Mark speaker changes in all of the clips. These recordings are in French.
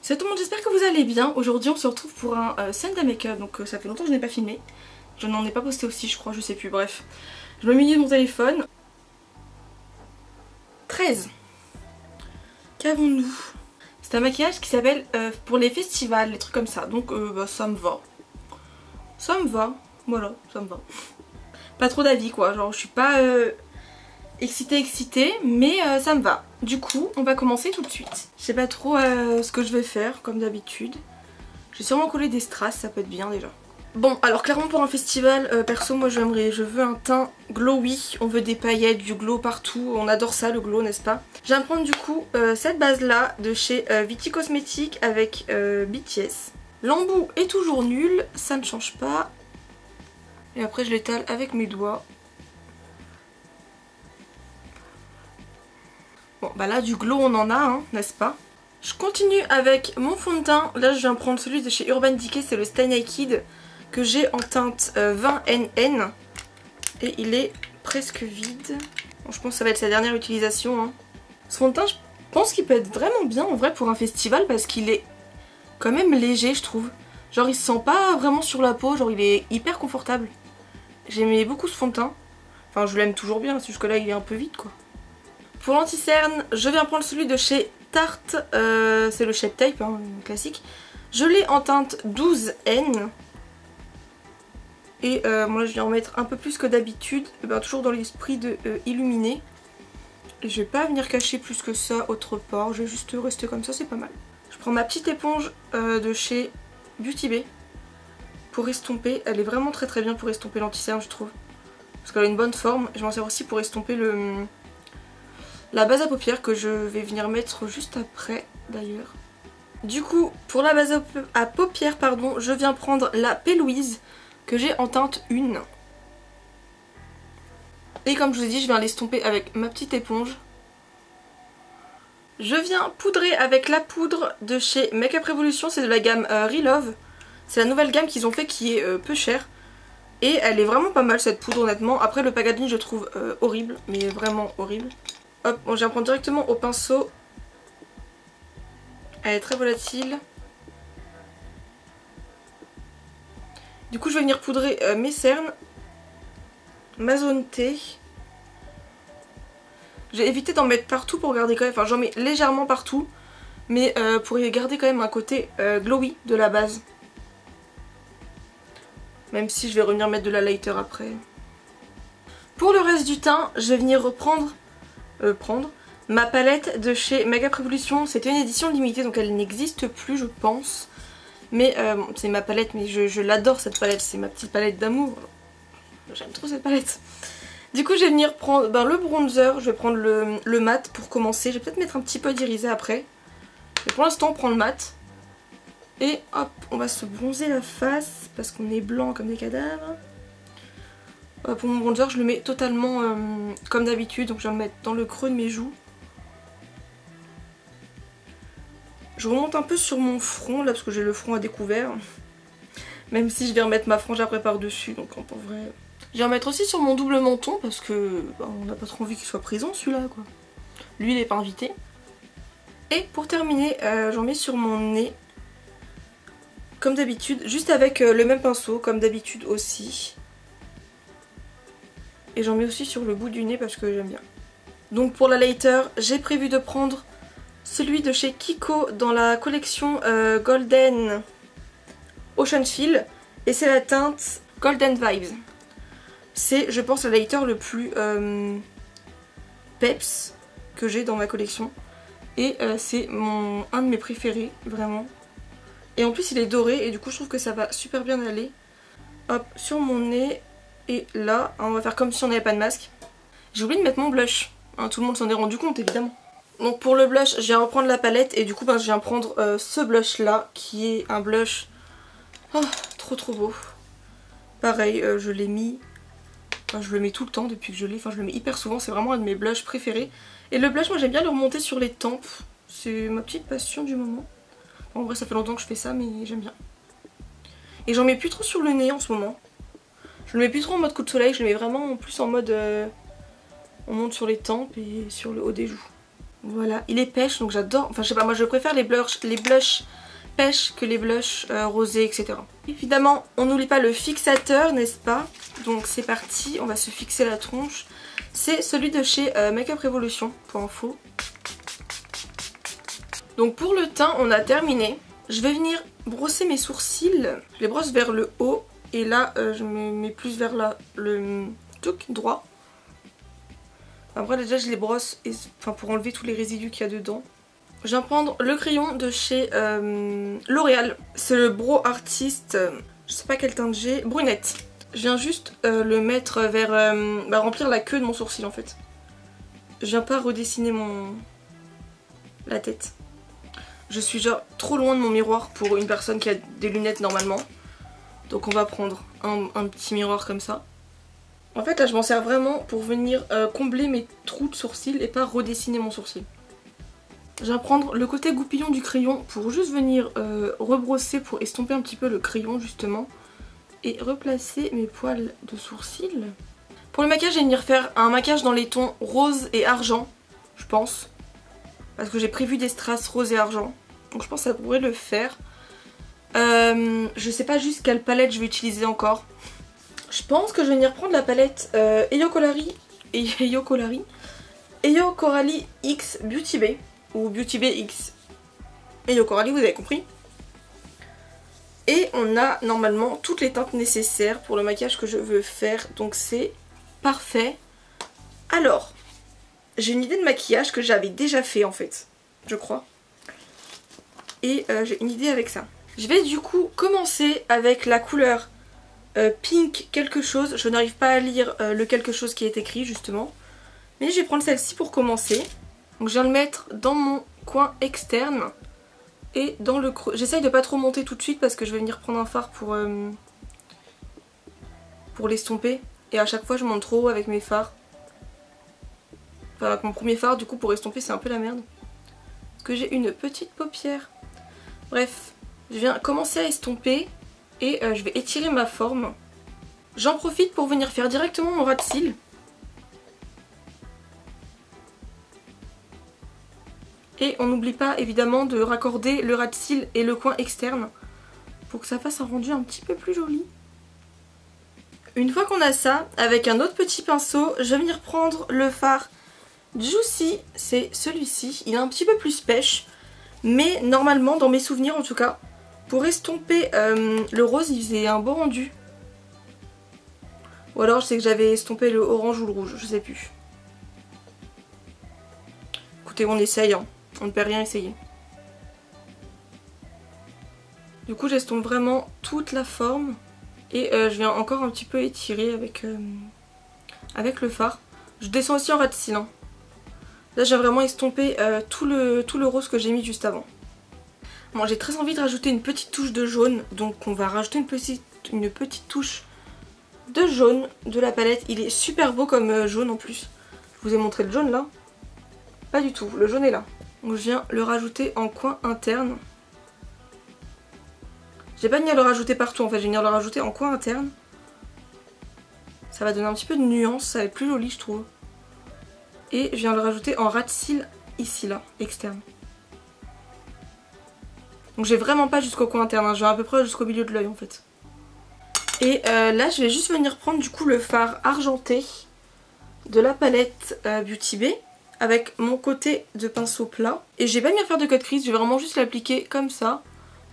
Speaker 1: Salut tout le monde, j'espère que vous allez bien. Aujourd'hui on se retrouve pour un Sunday Makeup, donc ça fait longtemps que je n'ai pas filmé. Je n'en ai pas posté aussi je crois, je sais plus, bref. Je me mets de mon téléphone. 13. Qu'avons-nous? C'est un maquillage qui s'appelle pour les festivals, les trucs comme ça, donc ça me va. Ça me va, voilà, ça me va. Pas trop d'avis quoi, genre je suis pas excitée, mais ça me va. Du coup, on va commencer tout de suite. Je sais pas trop ce que je vais faire, comme d'habitude. Je vais sûrement coller des strass, ça peut être bien déjà. Bon, alors clairement pour un festival, perso, moi je veux un teint glowy. On veut des paillettes, du glow partout. On adore ça, le glow, n'est-ce pas? Je viens prendre du coup cette base-là de chez Viti Cosmetics avec BTS. L'embout est toujours nul, ça ne change pas. Et après je l'étale avec mes doigts. Bon bah là du glow on en a hein, n'est-ce pas? Je continue avec mon fond de teint. Là je viens prendre celui de chez Urban Decay, c'est le Stay Naked que j'ai en teinte 20NN. Et il est presque vide. Bon, je pense que ça va être sa dernière utilisation hein. Ce fond de teint je pense qu'il peut être vraiment bien en vrai pour un festival parce qu'il est quand même léger je trouve. Genre il se sent pas vraiment sur la peau, genre il est hyper confortable. J'aimais beaucoup ce fond de teint. Enfin je l'aime toujours bien, c'est juste que là il est un peu vide quoi. Pour l'anti-cerne, je viens prendre celui de chez Tarte, c'est le Shape Tape, hein, classique. Je l'ai en teinte 12N. Et moi je viens en mettre un peu plus que d'habitude, toujours dans l'esprit de illuminer. Et je vais pas venir cacher plus que ça autre part, je vais juste rester comme ça, c'est pas mal. Je prends ma petite éponge de chez Beauty Bay pour estomper, elle est vraiment très bien pour estomper l'anti-cerne je trouve. Parce qu'elle a une bonne forme, je m'en sers aussi pour estomper la base à paupières que je vais venir mettre juste après d'ailleurs. Du coup pour la base à paupières pardon, je viens prendre la P. Louise que j'ai en teinte 1. Et comme je vous ai dit je viens l'estomper avec ma petite éponge. Je viens poudrer avec la poudre de chez Makeup Revolution, c'est de la gamme Relove. C'est la nouvelle gamme qu'ils ont fait qui est peu chère. Et elle est vraiment pas mal cette poudre honnêtement. Après le packaging je trouve horrible, mais vraiment horrible. Hop, bon, je viens prendre directement au pinceau. Elle est très volatile. Du coup je vais venir poudrer mes cernes. Ma zone T. J'ai évité d'en mettre partout pour garder quand même, enfin j'en mets légèrement partout. Mais pour y garder quand même un côté glowy de la base. Même si je vais revenir mettre de la lighter après. Pour le reste du teint, je vais venir reprendre ma palette de chez Makeup Revolution. C'était une édition limitée donc elle n'existe plus je pense. Mais c'est ma palette, mais je l'adore cette palette, c'est ma petite palette d'amour. J'aime trop cette palette. Du coup je vais venir prendre le bronzer, je vais prendre le mat pour commencer. Je vais peut-être mettre un petit peu d'irisé après. Mais pour l'instant on prend le mat. Et hop, on va se bronzer la face parce qu'on est blanc comme des cadavres. Pour mon bronzer je le mets totalement comme d'habitude, donc je vais le mettre dans le creux de mes joues. Je remonte un peu sur mon front là parce que j'ai le front à découvert. Même si je vais remettre ma frange après par dessus, donc en vrai... Je vais en mettre aussi sur mon double menton parce que on n'a pas trop envie qu'il soit présent celui-là quoi. Lui il n'est pas invité. Et pour terminer j'en mets sur mon nez. Comme d'habitude, juste avec le même pinceau comme d'habitude aussi. Et j'en mets aussi sur le bout du nez parce que j'aime bien. Donc pour la lighter, j'ai prévu de prendre celui de chez Kiko dans la collection Golden Ocean Feel. Et c'est la teinte Golden Vibes. C'est je pense le lighter le plus peps que j'ai dans ma collection. Et c'est un de mes préférés vraiment. Et en plus il est doré et du coup je trouve que ça va super bien aller. Hop, sur mon nez. Et là, on va faire comme si on n'avait pas de masque. J'ai oublié de mettre mon blush. Hein, tout le monde s'en est rendu compte évidemment. Donc pour le blush, je viens reprendre la palette et du coup je viens prendre ce blush là qui est un blush trop beau. Pareil, je l'ai mis, je le mets tout le temps depuis que je l'ai, je le mets hyper souvent, c'est vraiment un de mes blushs préférés. Et le blush, moi j'aime bien le remonter sur les tempes, c'est ma petite passion du moment. En vrai ça fait longtemps que je fais ça mais j'aime bien. Et j'en mets plus trop sur le nez en ce moment. Je le mets plus trop en mode coup de soleil, je le mets vraiment plus en mode on monte sur les tempes et sur le haut des joues. Voilà, il est pêche donc j'adore. Enfin je sais pas, moi je préfère les blushs pêche que les blushs rosés, etc. Évidemment, on n'oublie pas le fixateur, n'est-ce pas? Donc c'est parti, on va se fixer la tronche. C'est celui de chez Makeup Revolution, pour info. Donc pour le teint, on a terminé. Je vais venir brosser mes sourcils. Je les brosse vers le haut. Et là, je me mets plus vers le truc droit. Après déjà, je les brosse pour enlever tous les résidus qu'il y a dedans. Je viens prendre le crayon de chez L'Oréal. C'est le Brow Artist, je sais pas quelle teinte j'ai, brunette. Je viens juste le mettre vers remplir la queue de mon sourcil en fait. Je viens pas redessiner la tête. Je suis genre trop loin de mon miroir pour une personne qui a des lunettes normalement. Donc on va prendre un petit miroir comme ça. En fait là je m'en sers vraiment pour venir combler mes trous de sourcils et pas redessiner mon sourcil. Je viens prendre le côté goupillon du crayon pour juste venir rebrosser pour estomper un petit peu le crayon justement. Et replacer mes poils de sourcils. Pour le maquillage, je vais venir faire un maquillage dans les tons rose et argent, je pense. Parce que j'ai prévu des strass rose et argent. Donc je pense que ça pourrait le faire. Je sais pas juste quelle palette je vais utiliser encore. Je pense que je vais venir prendre la palette Eyo Coralie X Beauty Bay. Ou Beauty Bay X Eyo Coralie, vous avez compris. Et on a normalement toutes les teintes nécessaires pour le maquillage que je veux faire. Donc c'est parfait. Alors, j'ai une idée de maquillage que j'avais déjà fait en fait, je crois. Et j'ai une idée avec ça. Je vais du coup commencer avec la couleur pink quelque chose. Je n'arrive pas à lire le quelque chose qui est écrit justement. Mais je vais prendre celle-ci pour commencer. Donc je viens le mettre dans mon coin externe. Et dans le creux. J'essaye de pas trop monter tout de suite parce que je vais venir prendre un fard pour l'estomper. Et à chaque fois je monte trop haut avec mes fards. Enfin avec mon premier fard du coup pour estomper c'est un peu la merde. Parce que j'ai une petite paupière. Bref, je viens commencer à estomper. Et je vais étirer ma forme. J'en profite pour venir faire directement mon ras de cils. Et on n'oublie pas évidemment de raccorder le ras de cils et le coin externe pour que ça fasse un rendu un petit peu plus joli. Une fois qu'on a ça, avec un autre petit pinceau, je vais venir prendre le fard Juicy, c'est celui-ci. Il est un petit peu plus pêche, mais normalement, dans mes souvenirs en tout cas, pour estomper le rose, il faisait un beau rendu. Ou alors je sais que j'avais estompé le orange ou le rouge, je sais plus. Écoutez, on essaye, hein. On ne perd rien essayer. Du coup j'estompe vraiment toute la forme. Et je viens encore un petit peu étirer avec le fard. Je descends aussi en ras de cils. Hein. Là j'ai vraiment estompé tout le rose que j'ai mis juste avant. Bon, j'ai très envie de rajouter une petite touche de jaune. Donc on va rajouter une petite touche de jaune de la palette. Il est super beau comme jaune en plus. Je vous ai montré le jaune là. Pas du tout, le jaune est là. Donc je viens le rajouter en coin interne. Je vais pas venir le rajouter partout en fait, je vais venir le rajouter en coin interne. Ça va donner un petit peu de nuance, ça va être plus joli je trouve. Et je viens le rajouter en ras de cils ici là, externe. Donc j'ai vraiment pas jusqu'au coin interne, hein. Je vais à peu près jusqu'au milieu de l'œil en fait. Et là je vais juste venir prendre du coup le fard argenté de la palette Beauty Bay. Avec mon côté de pinceau plat. Et je vais pas venir faire de cut crease, je vais vraiment juste l'appliquer comme ça.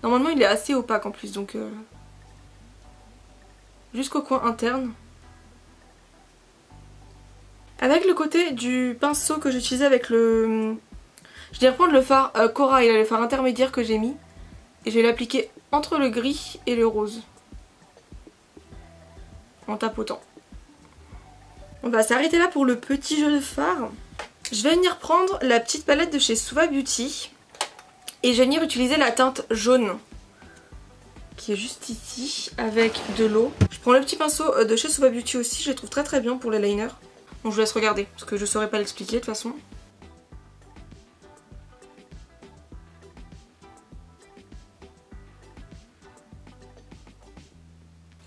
Speaker 1: Normalement il est assez opaque en plus donc jusqu'au coin interne. Avec le côté du pinceau que j'utilisais avec le... Je vais reprendre le fard Corail, le fard intermédiaire que j'ai mis. Et je vais l'appliquer entre le gris et le rose. En tapotant. On va s'arrêter là pour le petit jeu de fard. Je vais venir prendre la petite palette de chez Suva Beauty. Et je vais venir utiliser la teinte jaune. Qui est juste ici, avec de l'eau. Je prends le petit pinceau de chez Suva Beauty aussi, je les trouve très très bien pour les liners. Donc je vous laisse regarder, parce que je saurais pas l'expliquer de toute façon.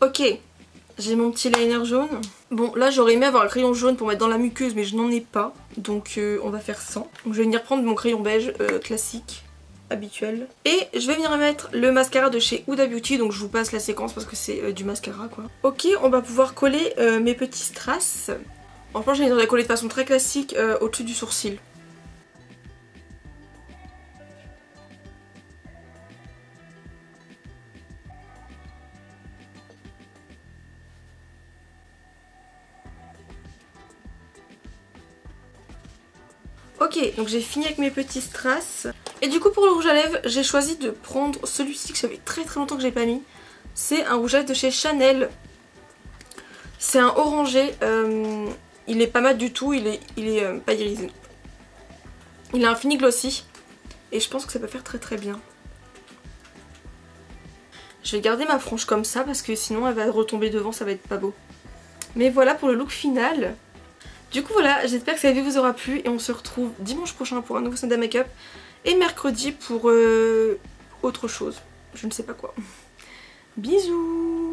Speaker 1: Ok, j'ai mon petit liner jaune. Bon, là j'aurais aimé avoir un crayon jaune pour mettre dans la muqueuse, mais je n'en ai pas. Donc on va faire sans. Donc je vais venir prendre mon crayon beige classique, habituel. Et je vais venir mettre le mascara de chez Huda Beauty. Donc je vous passe la séquence parce que c'est du mascara quoi. Ok, on va pouvoir coller mes petits strass. Franchement j'ai envie de les coller de façon très classique au-dessus du sourcil. Ok, donc j'ai fini avec mes petits strass. Et du coup pour le rouge à lèvres, j'ai choisi de prendre celui-ci que j'avais très longtemps que j'ai pas mis. C'est un rouge à lèvres de chez Chanel. C'est un orangé. Il est pas mat du tout, il est pas irisé. Il a un fini glossy. Et je pense que ça peut faire très bien. Je vais garder ma frange comme ça parce que sinon elle va retomber devant, ça va être pas beau. Mais voilà pour le look final. Du coup voilà, j'espère que cette vidéo vous aura plu et on se retrouve dimanche prochain pour un nouveau Sunday Makeup et mercredi pour autre chose, je ne sais pas quoi. Bisous.